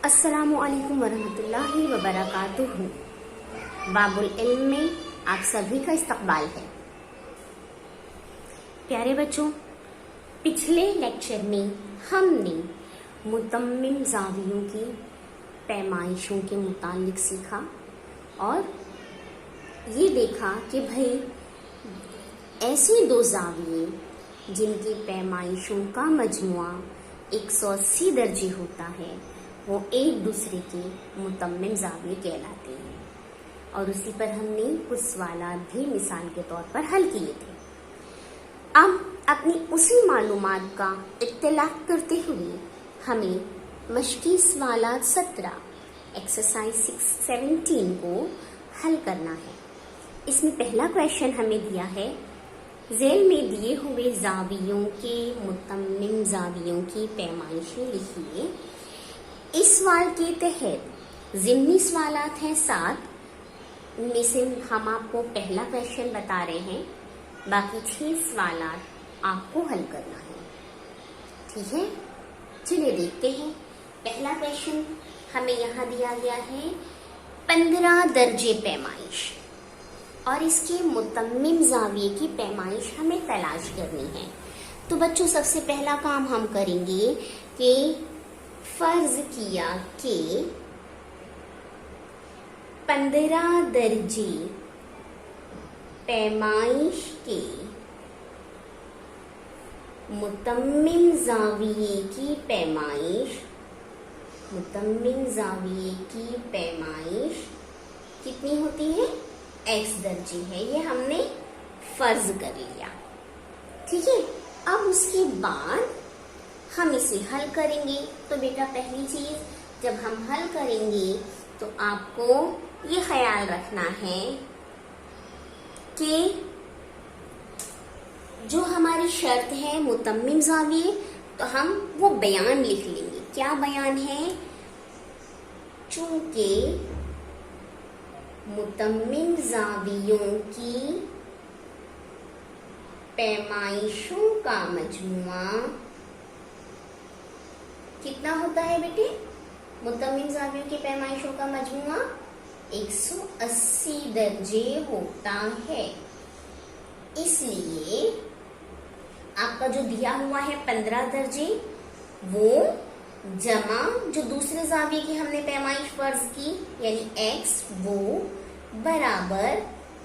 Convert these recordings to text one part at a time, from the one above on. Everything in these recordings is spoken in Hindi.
अस्सलामुअलैकुम वरहमतुल्लाहि वबरकातुहू। बाबुल इल्म में आप सभी का इस्तकबाल है। प्यारे बच्चों, पिछले लेक्चर में हमने मुतम्मिम ज़ावियों की पैमाइशों के मुतालिक सीखा और ये देखा कि भाई ऐसे दो ज़ाविये जिनकी पैमाइशों का मजमुआ 180 दर्जे होता है वो एक दूसरे के मुतम्मिम ज़ाविये कहलाते हैं। और उसी पर हमने कुछ सवालात भी मिसाल के तौर पर हल किए थे। अब अपनी उसी मालूमात का इत्तलाक करते हुए हमें मश्की सवालात 17 एक्सरसाइज 17 को हल करना है। इसमें पहला क्वेश्चन हमें दिया है, ज़ेल में दिए हुए ज़ावियों के मुतम्मिम ज़ावियों की पैमाइशें लिखिए। इस सवाल के तहत ज़िम्नी सवालात हैं 7, उनमें से हम आपको पहला क्वेश्चन बता रहे हैं, बाकी 6 सवालात आपको हल करना है। ठीक है, चलिए देखते हैं। पहला क्वेश्चन हमें यहाँ दिया गया है 15 दर्जे पैमाइश और इसके मुतम्मिम ज़ाविये की पैमाइश हमें तलाश करनी है। तो बच्चों, सबसे पहला काम हम करेंगे कि फर्ज किया कि 15 दर्जे पैमाइश के मुतम्मिम ज़ाविये की पैमाइश कितनी होती है? x दर्जे है। ये हमने फर्ज कर लिया। ठीक है, अब उसके बाद हम इसे हल करेंगे। तो बेटा, पहली चीज जब हम हल करेंगे तो आपको ये ख्याल रखना है कि जो हमारी शर्त है मुतम्मिम ज़ाविये, तो हम वो बयान लिख लेंगे। क्या बयान है? चूंकि मुतम्मिम ज़ावियों की पैमाइशों का मजमुआ कितना होता है बेटे? मुतम्मिम ज़ावियों की पैमाइशों का मजमुआ 180 दर्जे होता है। इसलिए आपका जो दिया हुआ है 15 दर्जे, वो जमा जो दूसरे ज़ाविये की हमने पैमाइश फर्ज की यानी x, वो बराबर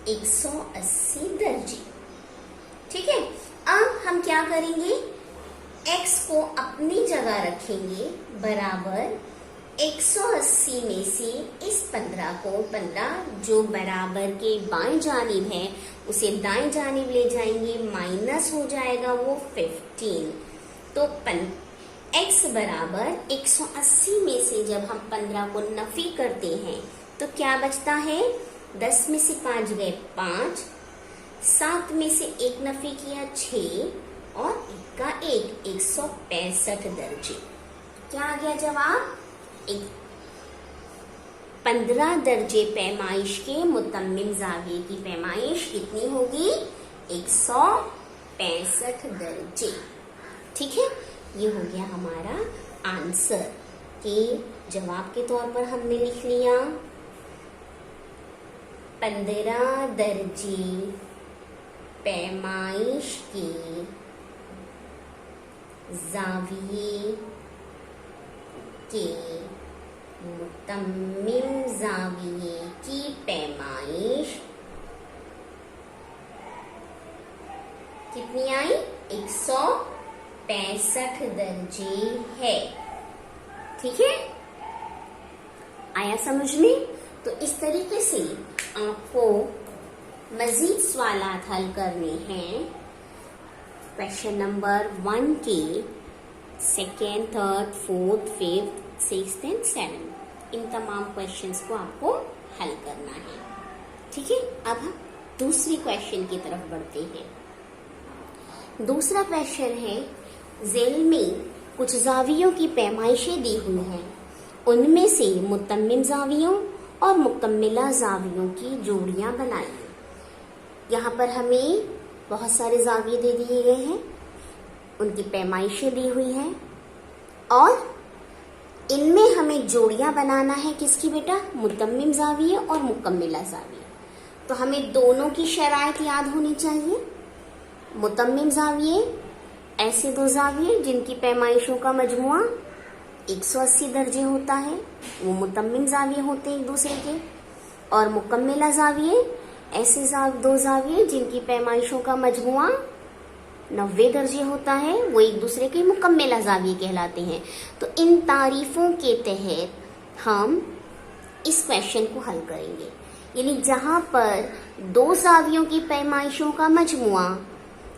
180 दर्जे। ठीक है, अब हम क्या करेंगे? x को अपनी जगह रखेंगे बराबर 180 में से इस 15 जो बराबर के बाएं जानिब है उसे दाएं जानिब ले जाएंगे, माइनस हो जाएगा वो 15। तो x बराबर 180 में से जब हम 15 को नफी करते हैं तो क्या बचता है? 10 में से 5 गए 5, 7 में से 1 नफी किया 6 और 1 का 1, 165 दर्जे। क्या आ गया जवाब? 15 दर्जे पैमाइश के मुतम्मिम ज़ाविये की पैमाइश कितनी होगी? 165 दर्जे। ठीक है, ये हो गया हमारा आंसर कि जवाब के तौर पर हमने लिख लिया 15 दर्जे पैमाइश के ज़ाविये के मुतम्मिम ज़ाविये की पैमाइश कितनी आई? 165 दर्जे है। ठीक है, आया समझ में? तो इस तरीके से आपको मजीद सवालात हल करने हैं। क्वेश्चन नंबर 1 के 2nd, 3rd, 4th, 5th, 6th and 7th, इन तमाम क्वेश्चंस को आपको हल करना है। ठीक है, अब हम दूसरी क्वेश्चन की तरफ बढ़ते हैं। दूसरा क्वेश्चन है, ज़ेल में कुछ ज़ावियों की पैमाइशें दी हुई हैं, उनमें से मुतम्मिम ज़ावियों और मुकम्मिला ज़ावियों की जोड़ियां बनाइए। यहाँ पर हमें बहुत सारे ज़ाविये दे दिए गए हैं, उनकी पैमाइशें दी हुई हैं और इनमें हमें जोड़ियां बनाना है किसकी बेटा, मुतम्मिम जाविये और मुकम्मिला जाविये। तो हमें दोनों की शराइत याद होनी चाहिए। मुतम्मिम जाविये ऐसे दो जाविये जिनकी पैमाइशों का मजमुआ 180 दर्जे होता है, वो मुतम्मिम जाविये होते हैं एक दूसरे के। और मुकम्मिला जाविये ऐसे दो जाविये जिनकी पैमाइशों का मजमुआ 90 दर्जे होता है, वो एक दूसरे के मुकम्मिला जाविये कहलाते हैं। तो इन तारीफों के तहत हम इस क्वेश्चन को हल करेंगे। यानी जहां पर दो जावियों की पैमाइशों का मजमुआ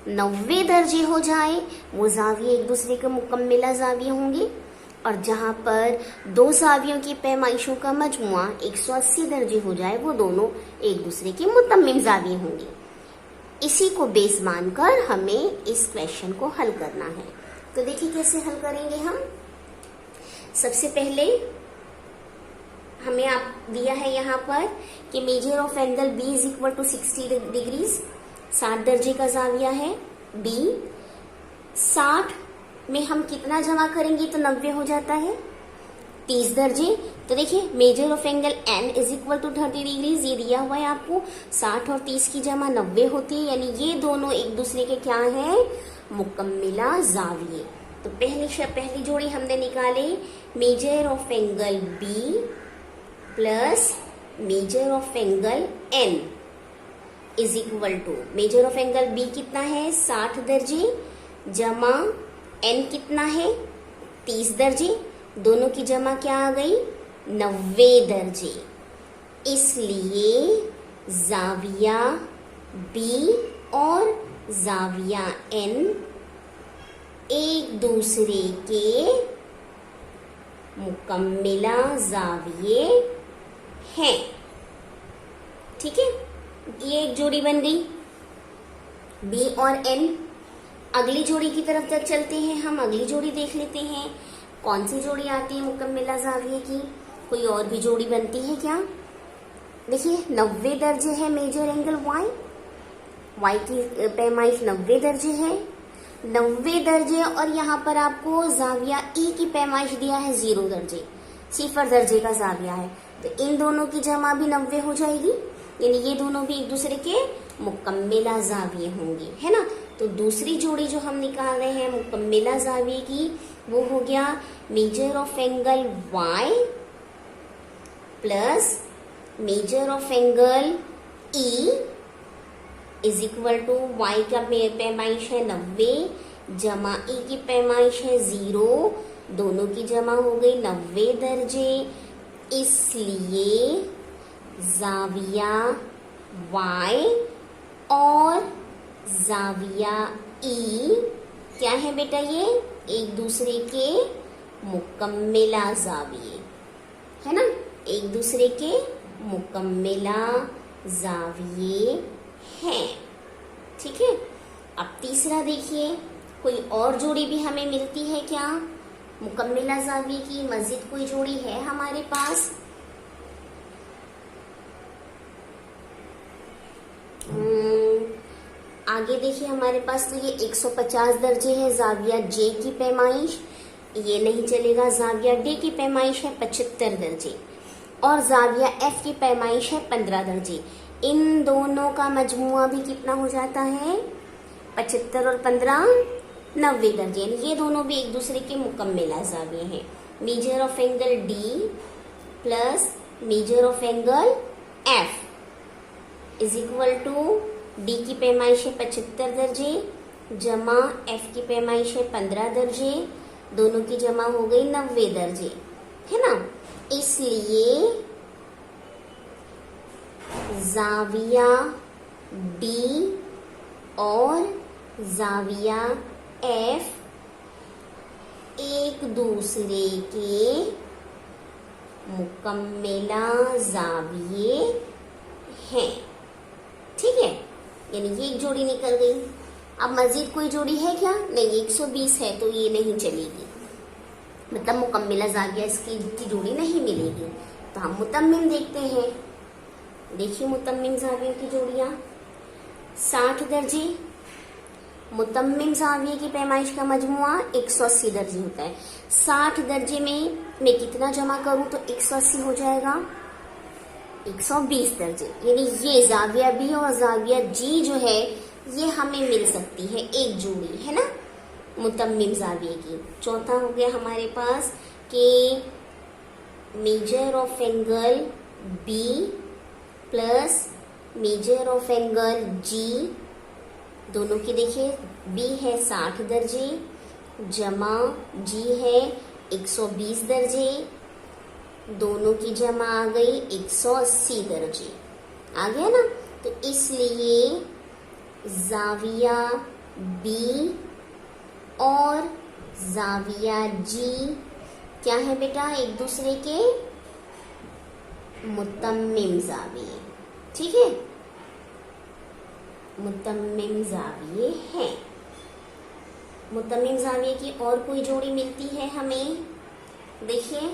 90 दर्जे हो जाए वो जाविये एक दूसरे के मुकम्मिला जाविये होंगे, और जहां पर दो जावियों की पैमाइशों का मजमुआ 180 दर्जे हो जाए वो दोनों एक दूसरे के मुतम्मिम जाविये होंगे। इसी को बेस मानकर हमें इस क्वेश्चन को हल करना है। तो देखिए कैसे हल करेंगे हम। सबसे पहले हमें आप दिया है यहाँ पर कि measure of angle B is equal to 60 degrees, 60 दर्जे का जाविया है बी। 60 में हम कितना जमा करेंगे तो 90 हो जाता है, 30 दर्जे। तो देखिए measure of angle N is equal to 30 degrees, ये दिया हुआ है आपको। 60 और 30 की जमा 90 होती है, यानी ये दोनों एक दूसरे के क्या है, मुकम्मिला जाविये। तो पहली जोड़ी हमने निकाले measure of angle B plus measure of angle N is equal to, measure of angle B कितना है 60 दर्जे जमा एन कितना है 30 दर्जे, दोनों की जमा क्या आ गई 90 दर्जे। इसलिए जाविया बी और जाविया एन एक दूसरे के मुकम्मिला जाविये हैं। ठीक है, ये एक जोड़ी बन गई बी और एन। अगली जोड़ी की तरफ तक चलते हैं, हम अगली जोड़ी देख लेते हैं कौन सी जोड़ी आती है मुकम्मिला जाविये की। कोई और भी जोड़ी बनती है क्या। देखिए 90 दर्जे है मेजर एंगल वाई की पैमाइश 90 दर्जे है, 90 दर्जे, और यहाँ पर आपको जाविया ई की पैमाइश दिया है 0 दर्जे, 0 दर्जे का जाविया है। तो इन दोनों की जमा भी 90 हो जाएगी, यानी ये दोनों भी एक दूसरे के मुकम्मिला जाविये होंगे, है ना। तो दूसरी जोड़ी जो हम निकाल रहे हैं मुकम्मिला जाविये की वो हो गया measure of angle Y plus measure of angle E is equal to Y का पैमाइश है 90 जमा ई की पैमाइश है 0, दोनों की जमा हो गई 90 दर्जे। इसलिए जाविया वाई और जाविया ई क्या है बेटा, ये एक दूसरे के मुकम्मिला जाविये है ना, एक दूसरे के मुकम्मिला जाविये हैं। ठीक है, अब तीसरा देखिए कोई और जोड़ी भी हमें मिलती है क्या मुकम्मिला जाविये की, मजीद कोई जोड़ी है हमारे पास। आगे देखिए हमारे पास तो ये 150 दर्जे है जाविया जे की पैमाइश, ये नहीं चलेगा। जाविया डी की पैमाइश है 75 दर्जे और जाविया एफ की पैमाइश है 15 दर्जे। इन दोनों का मजमुआ भी कितना हो जाता है 75 और 15 90 दर्जे, ये दोनों भी एक दूसरे के मुकम्मिला जाविये हैं। Measure of angle D plus measure of angle F is equal to D की पैमाइश है 75 दर्जे जमा एफ की पैमाइश है 15 दर्जे, दोनों की जमा हो गई 90 दर्जे, है ना। इसलिए जाविया डी और जाविया एफ एक दूसरे के मुकम्मिला जाविये हैं। ठीक है, यानी ये एक जोड़ी निकल गई। अब मजीद कोई जोड़ी है क्या, नहीं 120 है तो ये नहीं चलेगी, मतलब मुकम्मिला जाविया इसकी जोड़ी नहीं मिलेगी। तो हम मुतम्मिम देखते हैं। देखिए मुतम्मिम जावियों की जोड़ियां 60 दर्जे, मुतम्मिम जाविये की पैमाइश का मजमुआ 180 दर्जे होता है। 60 दर्जे में मैं कितना जमा करूं तो 180 हो जाएगा 120 दर्जे। यानी ये जाविया बी और जाविया जी जो है ये हमें मिल सकती है, एक जोड़ी है ना मुतम्मिम जाविये की। चौथा हो गया हमारे पास कि measure of angle B plus measure of angle G, दोनों की देखिए बी है 60 दर्जे जमा जी है 120 दर्जे, दोनों की जमा आ गई 180 दर्जे, आ गया ना। तो इसलिए जाविया बी और जाविया जी क्या है बेटा, एक दूसरे के मुतम्मिम जाविये, ठीक है, मुतम्मिम जाविये है। मुतम्मिम जाविये की और कोई जोड़ी मिलती है हमें, देखिए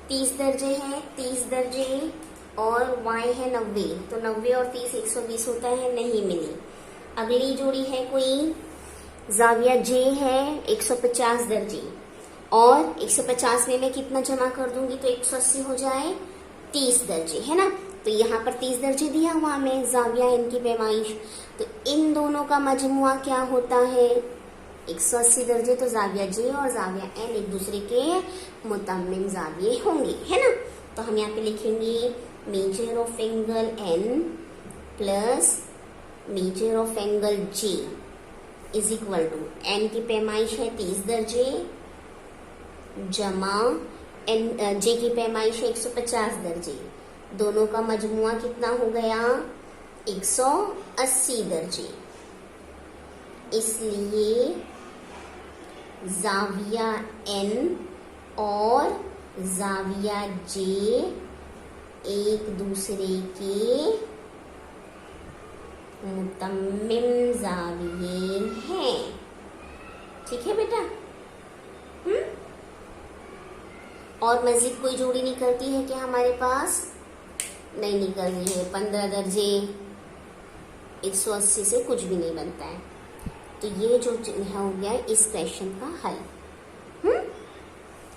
30 दर्जे है, 30 दर्जे और y है 90, तो 90 और 30 120 होता है, नहीं मिली। अगली जोड़ी है कोई जाविया जे है 150 दर्जे और 150 में मैं कितना जमा कर दूंगी तो 180 हो जाए 30 दर्जे, है ना। तो यहाँ पर 30 दर्जे दिया हुआ हमें जाविया एन की पैमाइश, तो इन दोनों का मजमुआ क्या होता है 180 दर्जे। तो जाविया जे और जाविया एन एक दूसरे के मुतम्मिम जाविये होंगे, है ना। तो हम यहाँ पे लिखेंगे measure of angle N plus measure of angle J is equal to N की पैमाइश है 30 दर्जे जमा एन जे की पैमाइश है 150 दर्जे, दोनों का मजमुआ कितना हो गया 180 दर्जे। इसलिए जाविया एन और जाविया जे एक दूसरे के मुतम्मिम जाविये हैं, ठीक है बेटा। और मजीद कोई जोड़ी निकलती है क्या हमारे पास, नहीं निकल रही है। 15 दर्जे 180 से कुछ भी नहीं बनता है। तो ये जो हो गया इस क्वेश्चन का हल,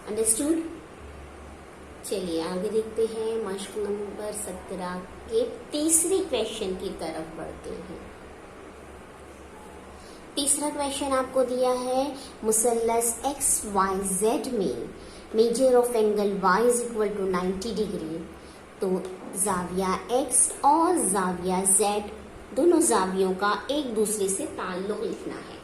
अंडरस्टूड। चलिए आगे देखते हैं, मश्क नंबर 17 के तीसरी क्वेश्चन की तरफ बढ़ते हैं। तीसरा क्वेश्चन आपको दिया है मुसल्लस XYZ में measure of angle Y is equal to 90 degree. तो जाविया X और जाविया Z दोनों जावियों का एक दूसरे से ताल्लुक लिखना है,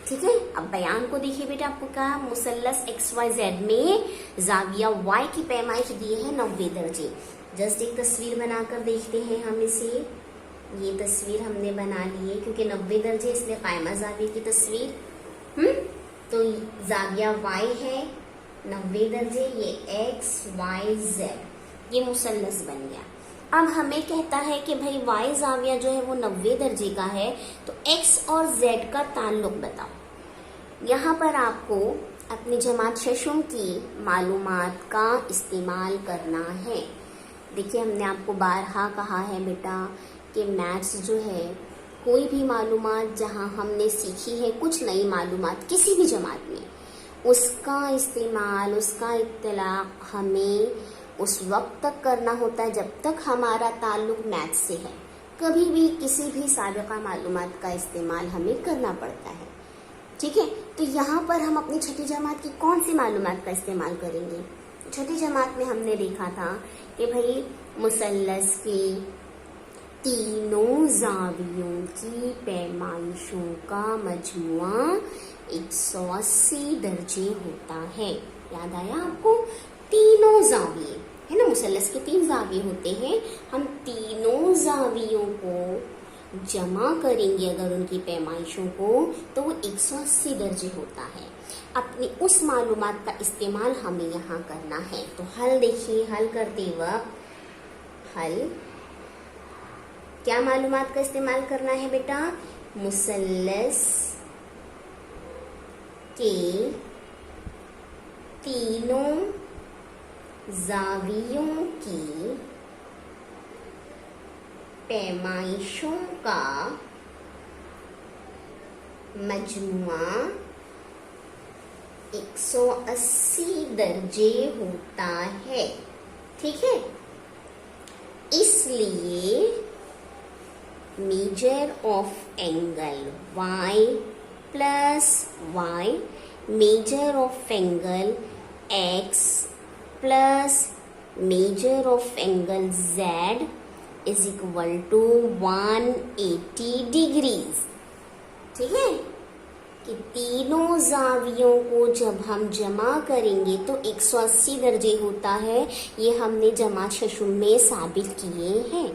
ठीक है। अब बयान को देखिए बेटा, आपको कहा मुसल्लस XYZ में जाविया Y की पैमाइश दी है 90 दर्जे। जस्ट एक तस्वीर बनाकर देखते हैं हम इसे। ये तस्वीर हमने बना ली है क्योंकि 90 दर्जे इसलिए कायमा जाविये की तस्वीर। तो जाविया Y है 90 दर्जे, ये XYZ, ये मुसल्लस बन गया। अब हमें कहता है कि भाई Y जाविया जो है वो 90 दर्जे का है, तो X और Z का ताल्लुक बताओ। यहाँ पर आपको अपनी जमात शशुम की मालूमात का इस्तेमाल करना है। देखिए हमने आपको बारहा कहा है बेटा कि मैथ्स जो है कोई भी मालूमात जहाँ हमने सीखी है, कुछ नई मालूमात किसी भी जमात में, उसका इस्तेमाल, उसका इत्तलाक हमें उस वक्त तक करना होता है जब तक हमारा ताल्लुक मैथ्स से है। कभी भी किसी भी साबिका मालूमात का इस्तेमाल हमें करना पड़ता है, ठीक है। तो यहाँ पर हम अपनी छठी जमात की कौन सी मालूमात का इस्तेमाल करेंगे। छठी जमात में हमने देखा था कि भाई मुसल्लस के तीनों जावियों की पैमाइशों का मजमुआ 180 दर्जे होता है। याद आया आपको, तीनों जाविये है ना, मुसल्लस के 3 जाविये होते हैं। हम तीनों जावियों को जमा करेंगे अगर उनकी पैमाइशों को, तो वो 180 दर्जे होता है। अपनी उस मालूमात का इस्तेमाल हमें यहाँ करना है। तो हल देखिए, हल करते वक्त हल क्या मालूमात का इस्तेमाल करना है बेटा, मुसल्लस के तीनों जावियों की पैमाइशों का 180 दर्जे होता है। ठीक है, इसलिए measure of angle y plus y, measure of angle x plus measure of angle z is equal to 180 degrees. ठीक है, कि तीनों जावियों को जब हम जमा करेंगे तो 180 दर्जे होता है। ये हमने जमा शशुम में साबित किए हैं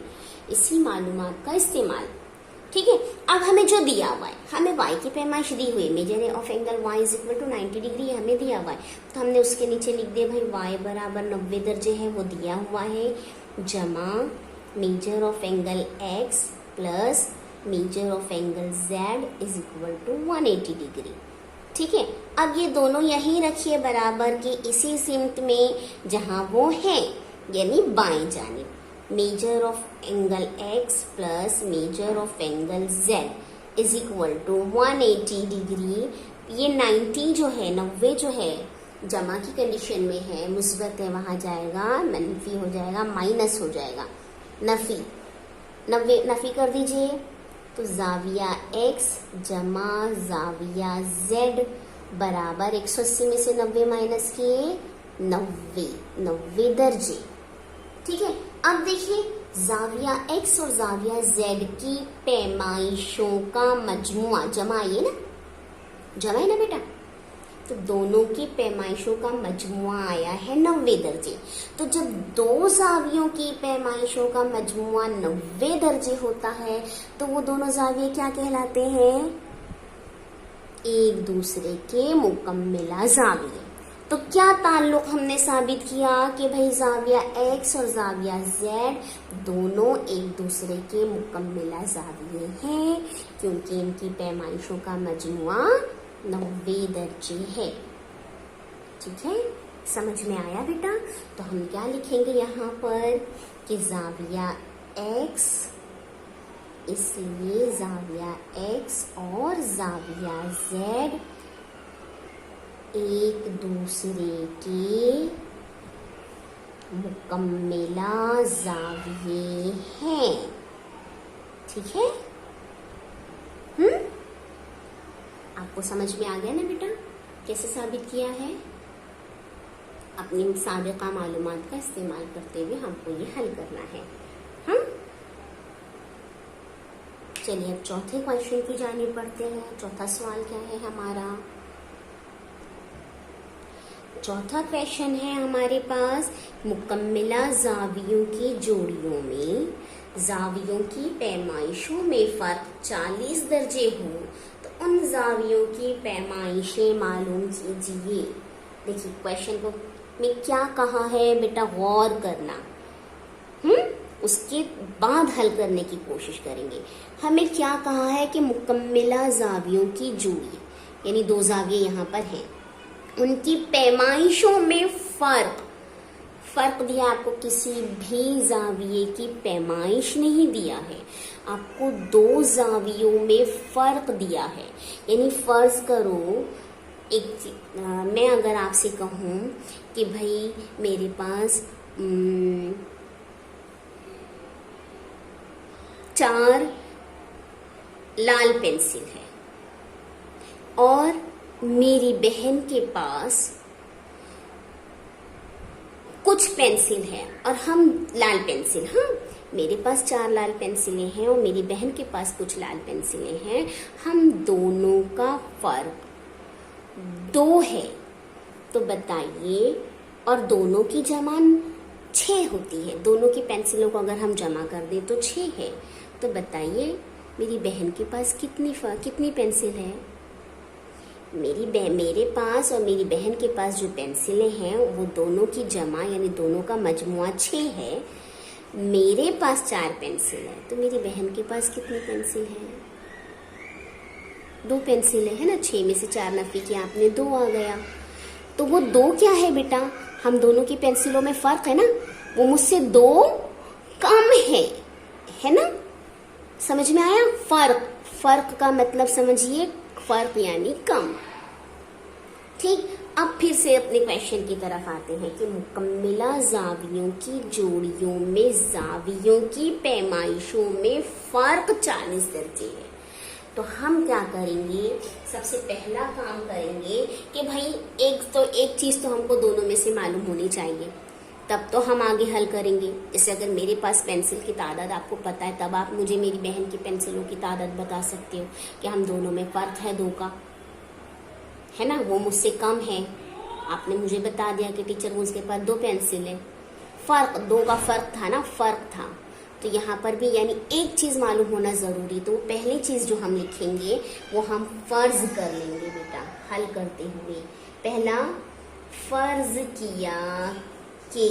इसी मालूमात का इस्तेमाल। ठीक है, अब हमें जो दिया हुआ है, हमें y की पैमाइश दी हुई है, measure of angle y is equal to 90 degree हमें दिया हुआ है, तो हमने उसके नीचे लिख दिया भाई y बराबर 90 दर्जे है, वो दिया हुआ है, जमा measure of angle x plus measure of angle z is equal to 180 degree. ठीक है, अब ये दोनों यहीं रखिए बराबर के इसी सिमत में जहां वो है, यानी बाएं जानिब, measure of angle x plus measure of angle z is equal to 180 degree. ये 90 जो है, 90 जो है जमा की कंडीशन में है, मुस्बत है, वहां जाएगा मनफी हो जाएगा, माइनस हो जाएगा, नफी कर दीजिए, तो जाविया x जमा जाविया z बराबर 180 में से 90 माइनस किए 90 दर्जे। ठीक है, अब देखिए जाविया x और जाविया z की पैमाइशों का मजमुआ, जमा ये ना, जमा है ना बेटा, तो दोनों की पैमाइशों का मजमुआ आया है 90 दर्जे। तो जब दो जावियों की पैमाइशों का मजमुआ 90 दर्जे होता है तो वो दोनों जाविये क्या कहलाते हैं? एक दूसरे के मुकम्मिला जाविये। तो क्या ताल्लुक हमने साबित किया कि भाई जाविया x और जाविया z दोनों एक दूसरे के मुकम्मिला जाविये हैं, क्योंकि इनकी पैमाइशों का मजमुआ 90 दर्जे है। ठीक है, समझ में आया बेटा? तो हम क्या लिखेंगे यहाँ पर कि जाविया x, इसलिए जाविया x और जाविया z एक दूसरे के मुकम्मिला जाविये हैं। ठीक है, आपको समझ में आ गया ना बेटा कैसे साबित किया है? अपनी साबिका मालूमात का इस्तेमाल करते हुए हमको ये हल करना है। चलिए अब चौथे क्वेश्चन की जानिब बढ़ते हैं। चौथा सवाल क्या है हमारा? चौथा क्वेश्चन है हमारे पास, मुकम्मिला जावियों की जोड़ियों में जावियों की पैमाइशों में फर्क 40 दर्जे हो तो उन जावियों की पैमाइशें मालूम कीजिए। देखिए क्वेश्चन को में क्या कहा है बेटा, गौर करना, उसके बाद हल करने की कोशिश करेंगे। हमें क्या कहा है कि मुकम्मिला जावियों की जोड़ी, यानी दो जाविये यहाँ पर हैं, उनकी पैमाइशों में फर्क दिया। आपको किसी भी जाविये की पैमाइश नहीं दिया है, आपको दो जावियों में फर्क दिया है। यानी फर्ज करो मैं अगर आपसे कहूं कि भाई मेरे पास 4 लाल पेंसिल है और मेरी बहन के पास कुछ पेंसिल है और हम लाल पेंसिल, मेरे पास 4 लाल पेंसिलें हैं और मेरी बहन के पास कुछ लाल पेंसिलें हैं, हम दोनों का फर्क 2 है। तो बताइए, और दोनों की जमा 6 होती है, दोनों की पेंसिलों को अगर हम जमा कर दें तो 6 है। तो बताइए मेरी बहन के पास कितनी पेंसिल है? मेरे पास और मेरी बहन के पास जो पेंसिलें हैं वो दोनों की जमा यानी दोनों का मजमुआ 6 है। मेरे पास 4 पेंसिल है, तो मेरी बहन के पास कितनी पेंसिल है? 2 पेंसिलें है ना, 6 में से 4 नफी किया आपने, 2 आ गया। तो वो 2 क्या है बेटा? हम दोनों की पेंसिलों में फर्क है ना, वो मुझसे 2 कम है ना? समझ में आया? फर्क का मतलब समझिए, फर्क यानी कम। ठीक, अब फिर से अपने क्वेश्चन की तरफ आते हैं कि मुकम्मिला जावियों की जोड़ियों में जावियों की पैमाइशों में फर्क 40 दर्जे है। तो हम क्या करेंगे, सबसे पहला काम करेंगे कि भाई एक चीज तो हमको दोनों में से मालूम होनी चाहिए, तब तो हम आगे हल करेंगे। जैसे अगर मेरे पास पेंसिल की तादाद आपको पता है, तब आप मुझे मेरी बहन की पेंसिलों की तादाद बता सकते हो कि हम दोनों में फर्क है 2 का, है ना। वो मुझसे कम है, आपने मुझे बता दिया कि टीचर उसके पास 2 पेंसिल है, फर्क 2 का फर्क था ना, फर्क था। तो यहाँ पर भी यानी एक चीज मालूम होना जरूरी। तो पहली चीज जो हम लिखेंगे वो हम फर्ज कर लेंगे बेटा, हल करते हुए। पहला फर्ज किया कि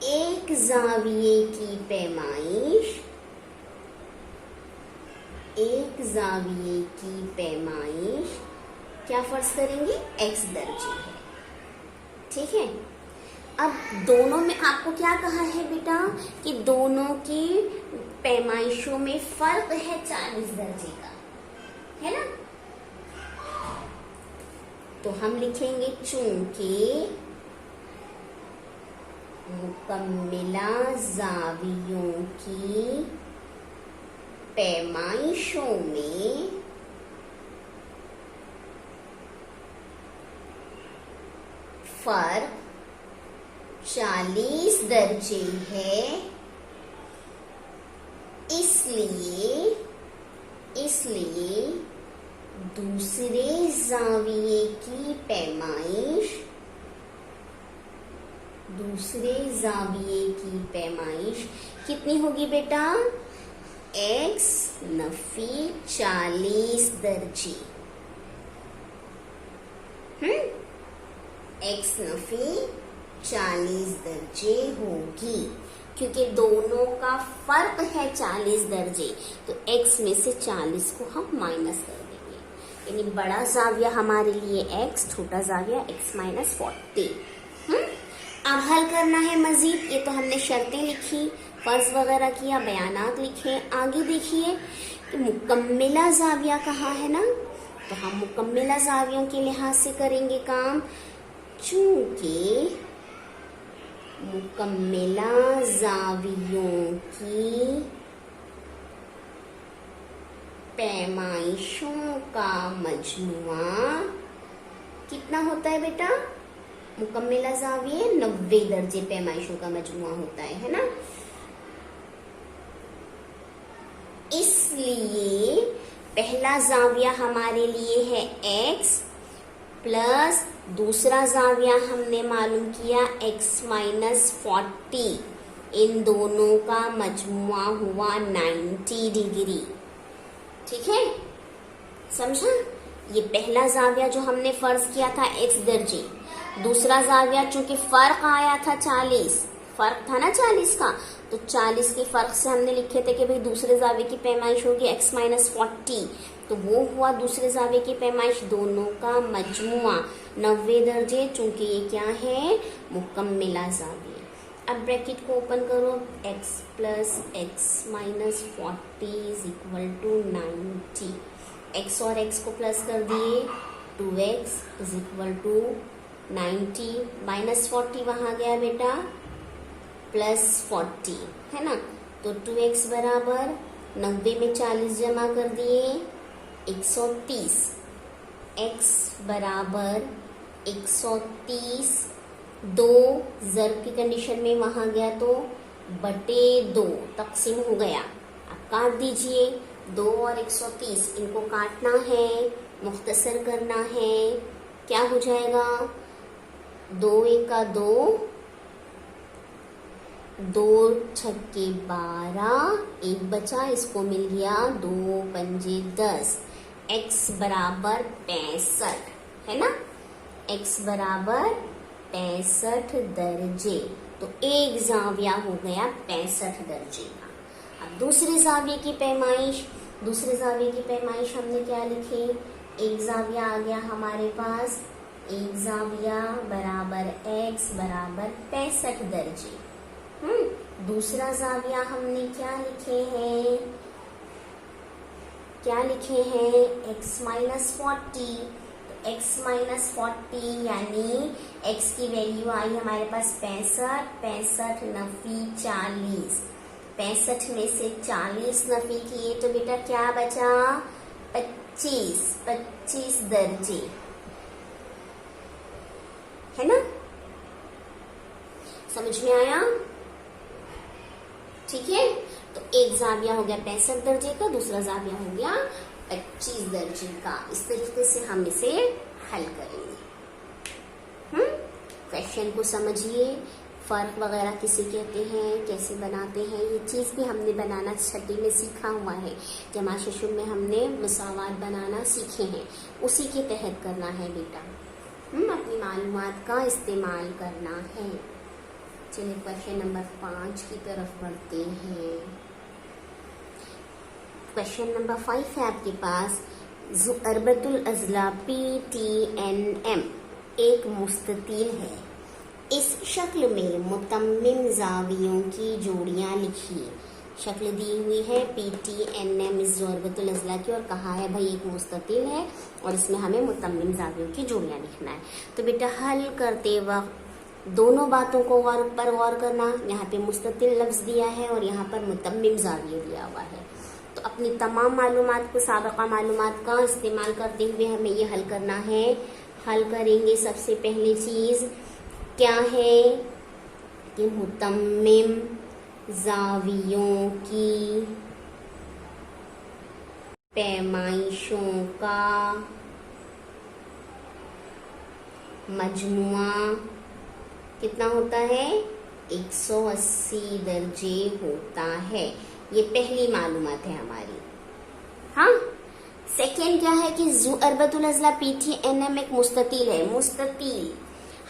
एक जाविये की पैमाइश, एक जाविये की पैमाइश क्या फर्ज करेंगे, x दर्जे है, ठीक है। अब दोनों में आपको क्या कहा है बेटा कि दोनों की पैमाइशों में फर्क है 40 दर्जे का, है ना। तो हम लिखेंगे चूंकि मुकम्मिला जावियों की पैमाइशों में फर्क 40 दर्जे है, इसलिए दूसरे जाविये की पैमाइश कितनी होगी बेटा, x नफी 40 दर्जे, x नफी 40 दर्जे होगी, क्योंकि दोनों का फर्क है 40 दर्जे। तो x में से 40 को हम माइनस कर देंगे, यानी बड़ा जाविया हमारे लिए x, छोटा जाविया x माइनस 40। अब हल करना है मजीद। ये तो हमने शर्तें लिखी, फर्ज वगैरह किया, बयानात लिखे। आगे देखिए कि मुकम्मिला जाविया कहाँ है ना, तो हम मुकम्मिला जावियों के लिहाज से करेंगे काम। चूंकि मुकम्मिला जावियों की पैमाइशों का मजमुआ कितना होता है बेटा, मुकम्मिला जाविये 90 दर्जे पैमाइशों का मजमुआ होता है ना। इसलिए पहला जाविया हमारे लिए है x प्लस दूसरा जाविया हमने मालूम किया x माइनस 40, इन दोनों का मजमुआ हुआ 90 डिग्री, ठीक है, समझा। ये पहला जाविया जो हमने फर्ज किया था x दर्जे, दूसरा जाविया चूंकि फर्क आया था 40, फर्क था ना 40 का, तो 40 के फर्क से हमने लिखे थे कि भाई दूसरे जाविये की पैमाइश होगी x माइनस 40, तो वो हुआ दूसरे जाविये की पैमाइश, दोनों का मजमुआ 90 दर्जे, चूंकि ये क्या है, मुकम्मिला जाविये। अब ब्रैकेट को ओपन करो, x plus x minus 40 is equal to 90, x और x को प्लस कर दिए, 2x is equal to 90, minus 40 वहां गया बेटा, प्लस 40, है ना। तो 2x बराबर 90 में 40 जमा कर दिए 130, x बराबर 130, 2 ज़र्ब की कंडीशन में वहां गया तो बटे 2 तकसीम हो गया। अब काट दीजिए, 2 और 130 इनको काटना है, मुख्तसर करना है, क्या हो जाएगा, 2 1 का 2, 2 छक्के 12, 1 बचा, इसको मिल गया 2 पंजे 10, x बराबर 65, है ना, x बराबर 65 दर्जे। तो एक जाविया हो गया 65 दर्जे का। अब दूसरे जाविये की पैमाइश, दूसरे जाविये की पैमाइश हमने क्या लिखी, एक जाविया आ गया हमारे पास, एक जाविया बराबर x बराबर 65 दर्जे। दूसरा जाविया हमने क्या लिखे हैं, x माइनस 40, तो x माइनस 40 यानी x की वैल्यू आई हमारे पास 65, 65 नफी 40, 65 में से 40 नफी किए तो बेटा क्या बचा 25, 25 दर्जे, है ना। समझ में आया? ठीक है, तो एक जाविया हो गया 65 दर्जे का, दूसरा जाविया हो गया 25 दर्जे का। इस तरीके से हम इसे हल करेंगे। क्वेश्चन को समझिए, फर्क वगैरह किसे कहते हैं, कैसे बनाते हैं, ये चीज भी हमने बनाना छठी में सीखा हुआ है। जमा शिशु में हमने मुसावात बनाना सीखे हैं, उसी के तहत करना है बेटा। अपनी मालूमात का इस्तेमाल करना है। चलिए क्वेश्चन नंबर 5 की तरफ बढ़ते हैं। क्वेश्चन नंबर 5 है आपके पास, ज़ुअरबतुल अज़ला PTNM एक मुस्ततील है। इस शक्ल में मुतम्मिम जावियों की जोड़ियां लिखिए। शक्ल दी हुई है PTNM इस ज़ुअरबतुल अज़ला की, और कहा है भाई एक मुस्ततील है और इसमें हमें मुतम्मिम जावियों की जोड़ियां लिखना है। तो बेटा हल करते वक्त दोनों बातों को गौर करना। यहाँ पे मुस्ततील लफ्ज दिया है और यहाँ पर मुतम्मिम जाविया दिया हुआ है। तो अपनी तमाम मालूमात को, साबिक़ा मालूमात का इस्तेमाल करते हुए हमें ये हल करना है। हल करेंगे, सबसे पहली चीज क्या है कि मुतम्मिम जावियों की पैमाइशों का मजमुआ कितना होता है 180 दर्जे होता है। ये पहली मालूमात है हमारी। हाँ, सेकेंड क्या है कि ज़ुअरबतुल अज़ला PTNM एक मुस्ततील है। मुस्ततील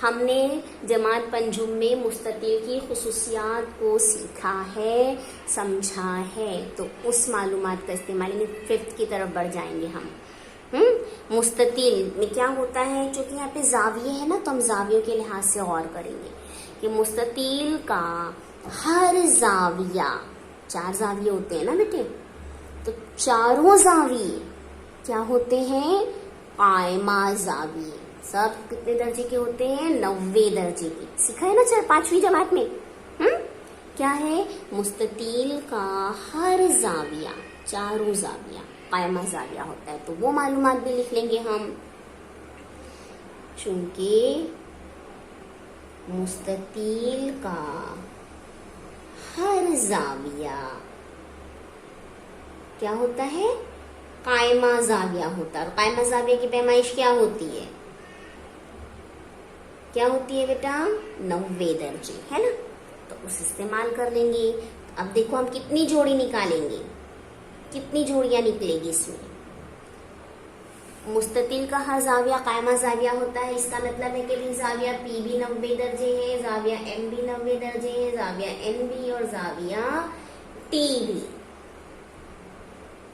हमने जमात पंजुम में मुस्ततील की खुसूसियात को सीखा है, समझा है, तो उस मालूमात का इस्तेमाल 5th की तरफ बढ़ जाएंगे हम। मुस्ततील में क्या होता है, क्योंकि यहाँ पे जाविये है ना, तो हम जावियों के लिहाज से गौर करेंगे कि मुस्ततील का हर जाविया, 4 जाविये होते हैं ना बेटे, तो चारों जाविये क्या होते हैं कायमा जाविये। सब कितने दर्जे के होते हैं 90 दर्जे के। सीखा है ना 5वीं जमात में। क्या है मुस्ततील का हर जाविया, चारों जाविया कायमा जाविया होता है, तो वो मालूमात भी लिख लेंगे हम। चूंकि मुस्ततील का हर जाविया क्या होता है कायमा जाविया होता है, और कायमा जाविया की पैमाइश क्या होती है, क्या होती है बेटा 90 दर्जे, है ना। तो उस इस्तेमाल कर लेंगे। अब देखो हम कितनी जोड़ी निकालेंगे, कितनी जोड़ियां निकलेगी इसमें। मुस्ततील का हर जाविया कायमा जाविया होता है, इसका मतलब है कि भी जाविया P भी 90 दर्जे है, जाविया M भी 90 दर्जे है, जाविया N भी और जाविया T भी,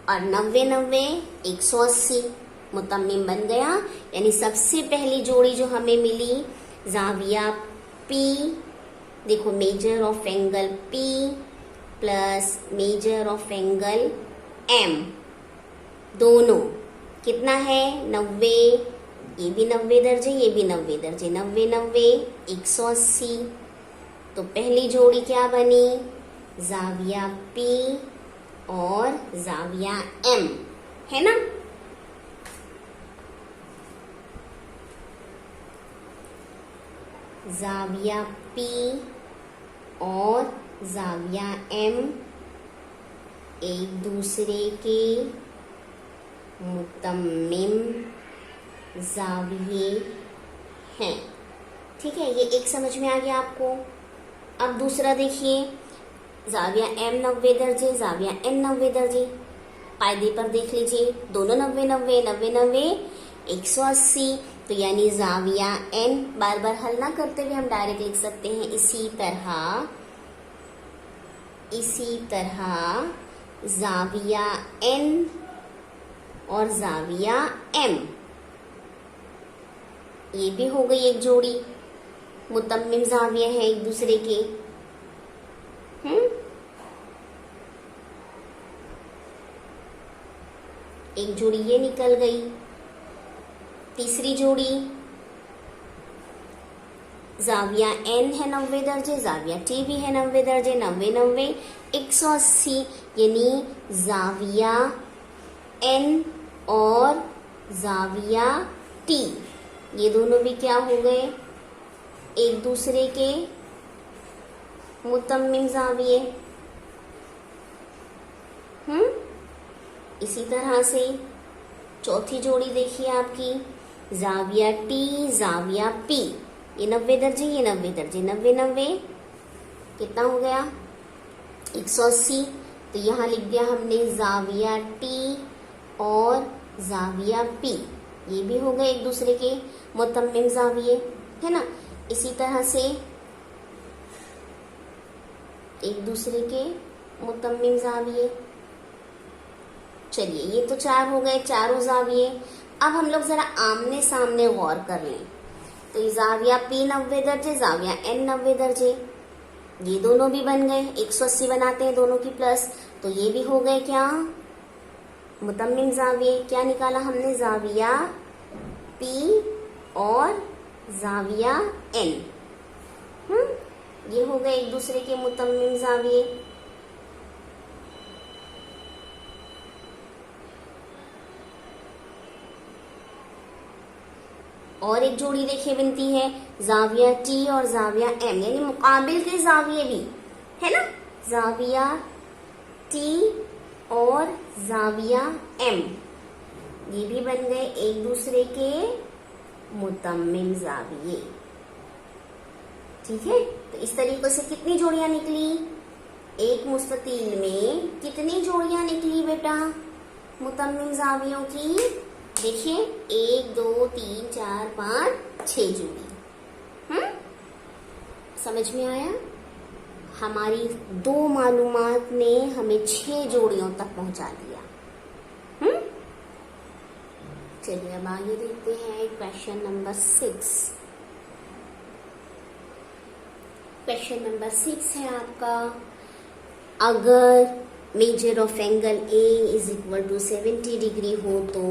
और 90 90 180 मुतम्मिम बन गया। यानी सबसे पहली जोड़ी जो हमें मिली जाविया P, देखो major of angle P plus measure of angle M, दोनों कितना है 90, ये भी 90 दर्जे, ये भी 90 दर्जे, 90 90 180। तो पहली जोड़ी क्या बनी जाविया P और जाविया M, है ना। जाविया P और जाविया M एक दूसरे के मुतम्मिम जाविये हैं। ठीक है, ये एक समझ में आ गया आपको। अब दूसरा देखिए, जाविया M 90 दर्जे, जाविया N 90 दर्जे। कायदे पर देख लीजिए, दोनों 90 90 90 90 180। तो यानी जाविया N, बार बार हल ना करते हुए हम डायरेक्ट लिख सकते हैं इसी तरह जाविया N और जाविया M, ये भी हो गई एक जोड़ी, मुतम्मिम जाविया है एक दूसरे के। एक जोड़ी ये निकल गई। तीसरी जोड़ी जाविया n है 90 दर्जे, जाविया t भी है 90 दर्जे, 90 90 180, यानी जाविया n और जाविया t ये दोनों भी क्या हो गए, एक दूसरे के मुतम्मिम जाविये। इसी तरह से चौथी जोड़ी देखिए आपकी, जाविया t जाविया p, ये 90 दर्जे, ये 90 दर्जे, 90 90 कितना हो गया 180। तो यहाँ लिख दिया हमने जाविया t और जाविया p, ये भी हो गए एक दूसरे के मुतम्मिम जाविये, है ना। इसी तरह से एक दूसरे के मुतम्मिम जाविये। चलिए ये तो 4 हो गए चारों जाविये। अब हम लोग जरा आमने सामने गौर कर लें। तो ये जाविया p 90 दर्जे, जाविया n 90 दर्जे, ये दोनों भी बन गए, 180 बनाते हैं दोनों की प्लस, तो ये भी हो गए क्या मुतम्मिम जाविये। क्या निकाला हमने, जाविया p और जाविया n, ये हो गए एक दूसरे के मुतम्मिम जाविये। और एक जोड़ी देखिए बनती है जाविया t और जाविया m, यानी मुकाबिल के जाविये भी, है ना। जाविया t और जाविया m, ये भी बन गए एक दूसरे के मुतम्मिम जाविये। ठीक है, तो इस तरीके से कितनी जोड़ियां निकली, एक मुस्ततील में कितनी जोड़ियां निकली बेटा मुतम्मिम जावियों की, देखिए 1 2 3 4 5 6 जोड़ी। समझ में आया, हमारी 2 मालूमात ने हमें 6 जोड़ियों तक पहुंचा दिया। चलिए अब आगे देखते हैं क्वेश्चन नंबर 6। क्वेश्चन नंबर 6 है आपका, अगर measure of angle A is equal to 70 degree हो तो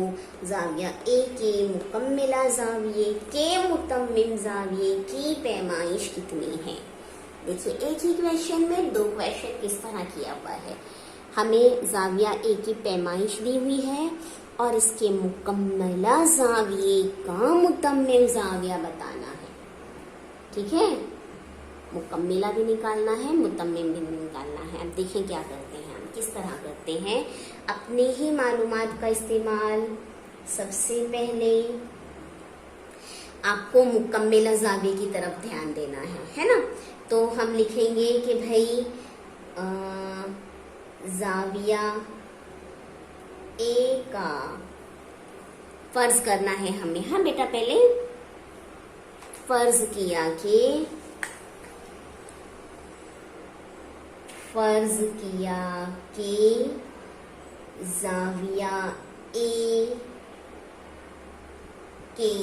जाविया A के मुकम्मिला जाविये के मुतम्मिम जाविये की पैमाइश कितनी है। देखिए एक ही क्वेश्चन में 2 क्वेश्चन किस तरह किया हुआ है। हमें जाविया A की पैमाइश दी हुई है और इसके मुकम्मला जाविये का मुतम्मिम जाविया बताना है। ठीक है, मुकम्मिला भी निकालना है, मुतम्मिम भी निकालना है। अब देखें क्या करते हैं, हम किस तरह करते हैं अपने ही मालूमात का इस्तेमाल। सबसे पहले आपको मुकम्मिला जाविये की तरफ ध्यान देना है ना। तो हम लिखेंगे कि भाई जाविया A का फर्ज करना है हमें। हाँ बेटा, पहले फर्ज किया कि जाविया A के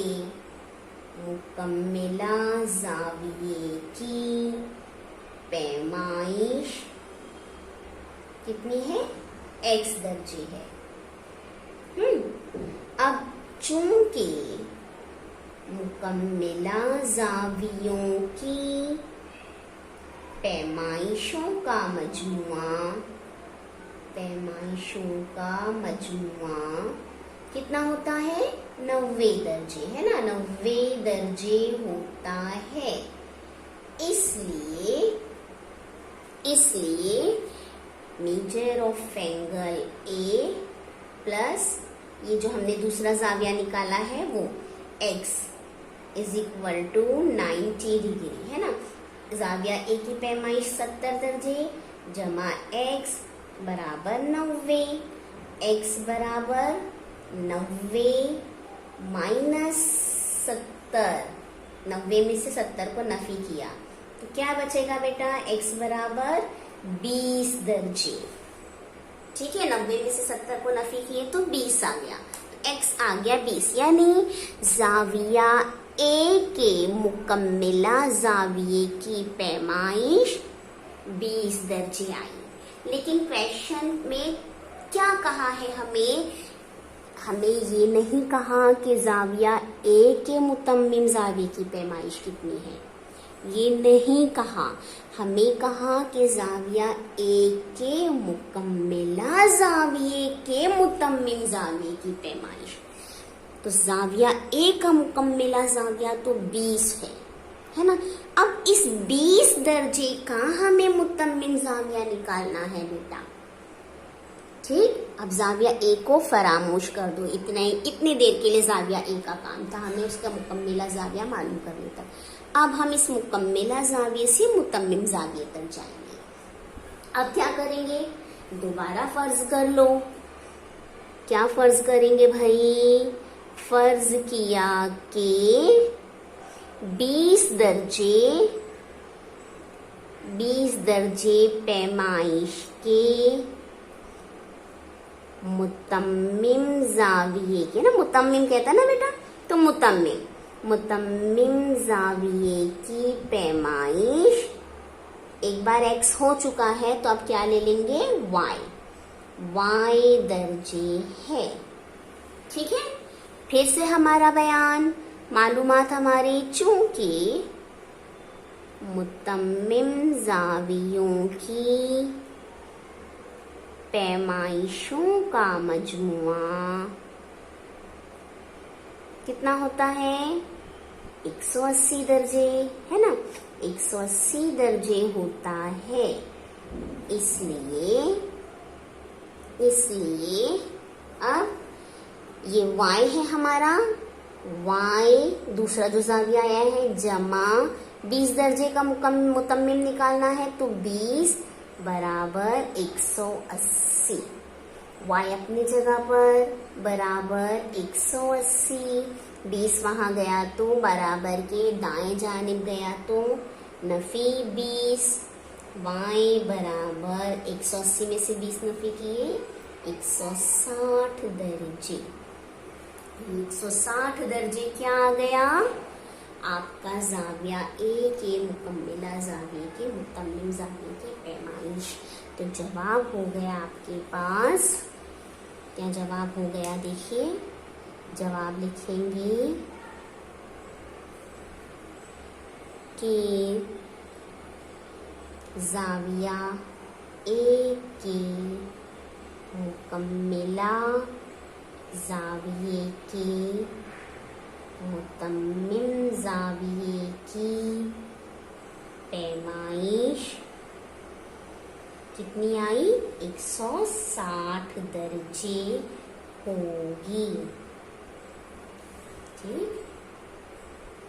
मुकम्मिला जाविये की पैमाइश कितनी है, x दर्जे है। अब चूंकि मुकम्मिला जावियों की पैमाइशों का मजमुआ कितना होता है, 90 दर्जे, है ना, 90 दर्जे होता है। इसलिए measure of angle A plus ये जो हमने दूसरा जाविया निकाला है वो x is equal to 90 degree, है ना। जाविया A की पैमाइश 70 दर्जे जमा x बराबर 90, x बराबर 90 माइनस 70, 90 में से 70 को नफी किया तो क्या बचेगा बेटा, x बराबर 20 दर्जे। ठीक है, 90 में से 70 को नफी किए तो 20 आ गया, तो x आ गया 20, यानी जाविया A के मुकम्मिला जाविये की पैमाइश 20 दर्जे आई। लेकिन क्वेश्चन में क्या कहा है, हमें ये नहीं कहा कि जाविया ए के मुतम्मिम जाविये की पैमाइश कितनी है, ये नहीं कहा। हमें कहा कि जाविया ए के मुकम्मिला जाविये के मुतम्मिम जाविये की पैमाइश। तो जाविया ए का मुकम्मिला जाविया तो 20 है ना। अब इस 20 दर्जे का हमें मुतम्मिम जाविया निकालना है बेटा। ठीक, अब जाविया ए को फरामोश कर दो, इतने देर के लिए जाविया ए का काम था, हमें उसका मुकम्मिला जाविया मालूम करने तक। अब हम इस मुकम्मिला जाविये से मुतम्मिम जाविये तक जाएंगे। अब क्या करेंगे, दोबारा फर्ज कर लो। क्या फर्ज करेंगे भाई, फर्ज किया कि 20 दर्जे पैमाइश के मुतम्मिम जाविये के, ना मुतम्मिम कहता ना बेटा, तो मुतम्मिम जाविये की पैमाइश, एक बार x हो चुका है तो अब क्या ले लेंगे, y दर्जे है। ठीक है, फिर से हमारा बयान, मालूमात हमारी, चूंकि मुतम्मिम जावियों की पैमाइशों का मजमुआ कितना होता है, 180 दर्जे, है ना, 180 दर्जे होता है। इसलिए अब ये y है हमारा, y दूसरा जो जाविया आया है, जमा 20 दर्जे का मुतम्मिम निकालना है, तो 20 बराबर 180, y अपनी जगह पर बराबर 180, 20 वहां गया तो बराबर के दाएं जानिब गया तो नफी 20, y बराबर 180 में से 20 नफी किए 160 दर्जे। 160 दर्जे क्या आ गया, आपका जाविया ए के मुकम्मिला जाविये के मुतम्मिम जाविये की पैमाइश। तो जवाब हो गया आपके पास, क्या जवाब हो गया, देखिए जवाब लिखेंगे कि जाविया ए के मुकम्मिला जाविये के मुतम्मिम जाविये की पैमाइश कितनी आई, 160 दर्जे होगी। ठीक,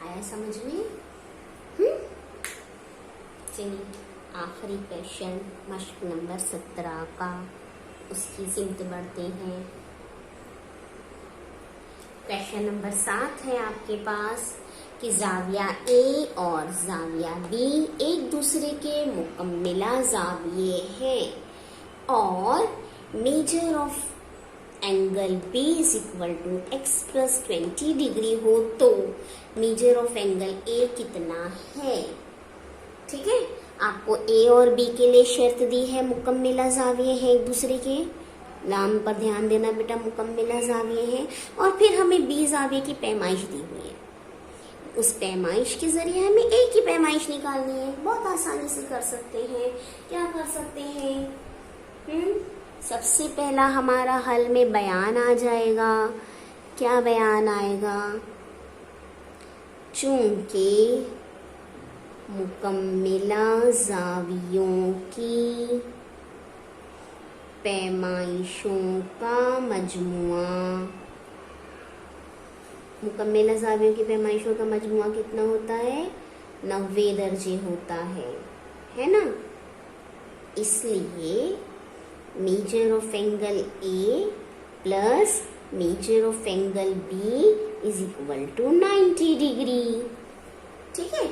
आया समझ में? चलिए आखिरी क्वेश्चन मश्क नंबर 17 का, उसकी सिमत बढ़ते हैं। क्वेश्चन नंबर 7 है आपके पास कि जाविया ए और जाविया बी एक दूसरे के मुकम्मिला जाविये हैं और measure of angle B is equal to x plus 20 degree हो, तो मेजर ऑफ एंगल ए कितना है। ठीक है, आपको ए और बी के लिए शर्त दी है, मुकम्मिला जाविये हैं एक दूसरे के, नाम पर ध्यान देना बेटा, मुकम्मिला जाविये हैं, और फिर हमें बी जाविये की पैमाइश दी हुई है। उस पैमाइश के जरिए हमें ए की पैमाइश निकालनी है। बहुत आसानी से कर सकते हैं। क्या कर सकते हैं, सबसे पहला हमारा हल में बयान आ जाएगा। क्या बयान आएगा, चूंकि मुकम्मिला जावियों की पैमाइशों का मजमुआ, मुकम्मिला जावियों की पैमाइशों का मजमुआ कितना होता है, 90 दर्जे होता है ना। इसलिए measure of angle A plus measure of angle B is equal to 90 degree. ठीक है,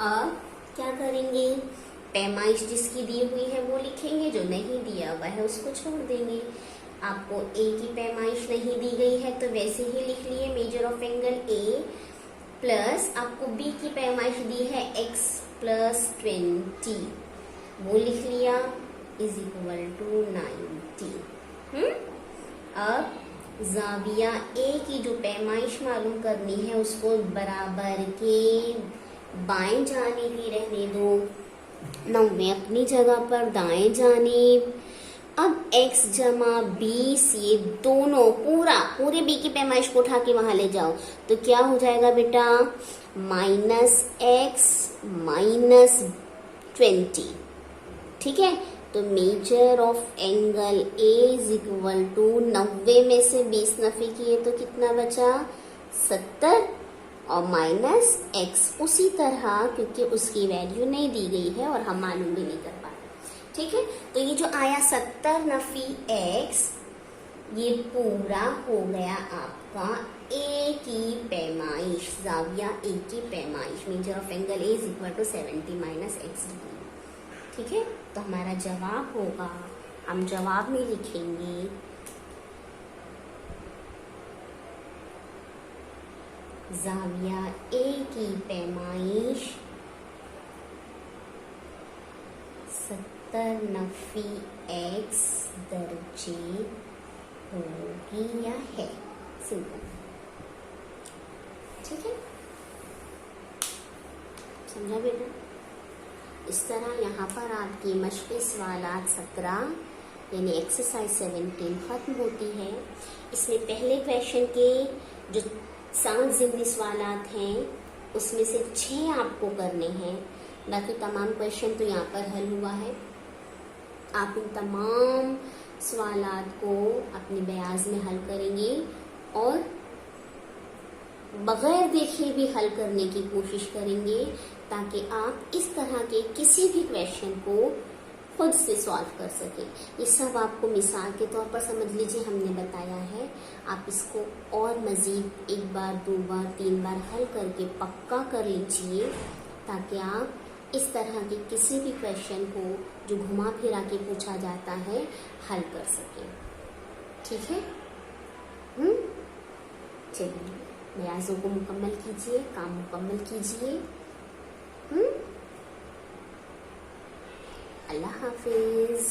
अब क्या करेंगे, पैमाइश जिसकी दी हुई है वो लिखेंगे, जो नहीं दिया हुआ है उसको छोड़ देंगे। आपको ए की पैमाइश नहीं दी गई है तो वैसे ही लिख लिए major of angle A, plus आपको बी की पैमाइश दी है x प्लस 20, वो लिख लिया, इज इक्वल टू 90। अब जाविया ए की जो पैमाइश मालूम करनी है उसको बराबर के बाएं जानिब ही रहने दो, 90 अपनी जगह पर दाएं जानिब। अब x जमा 20 ये दोनों पूरे b की पैमाइश को उठा के वहां ले जाओ तो क्या हो जाएगा बेटा, -x -20। ठीक है, तो measure of angle A is equal to 90 में से 20 नफी किए तो कितना बचा, 70 और -x उसी तरह, क्योंकि उसकी वैल्यू नहीं दी गई है और हम मालूम भी नहीं कर पा रहे। ठीक है, तो ये जो आया 70 नफी x, ये पूरा हो गया आपका A की पैमाइश, जाविया A की पैमाइश। Measure of angle A is equal to 70 -x degree. ठीक है, तो हमारा जवाब होगा, हम जवाब में लिखेंगे जाविया A की पैमाइश 70 नफी x दर्जे होगी या है, सिंपल। ठीक है, समझा बेटा। इस तरह यहाँ पर आपकी मश्क़ी सवालात 17 यानी एक्सरसाइज 17 खत्म होती है। इसमें पहले क्वेश्चन के जो 7 ज़िमनी सवालात हैं उसमें से 6 आपको करने हैं, बाकी तमाम क्वेश्चन तो यहाँ पर हल हुआ है। आप इन तमाम सवालात को अपने बयाज में हल करेंगे और बगैर देखे भी हल करने की कोशिश करेंगे, ताकि आप इस तरह के किसी भी क्वेश्चन को खुद से सॉल्व कर सकें। ये सब आपको मिसाल के तौर पर समझ लीजिए हमने बताया है, आप इसको और मज़ीद 1 बार 2 बार 3 बार हल करके पक्का कर लीजिए, ताकि आप इस तरह के किसी भी क्वेश्चन को जो घुमा फिरा के पूछा जाता है हल कर सकें। ठीक है, चलिए बयाज़ों को मुकम्मल कीजिए, काम मुकम्मल कीजिए। अल्लाह हाफिज।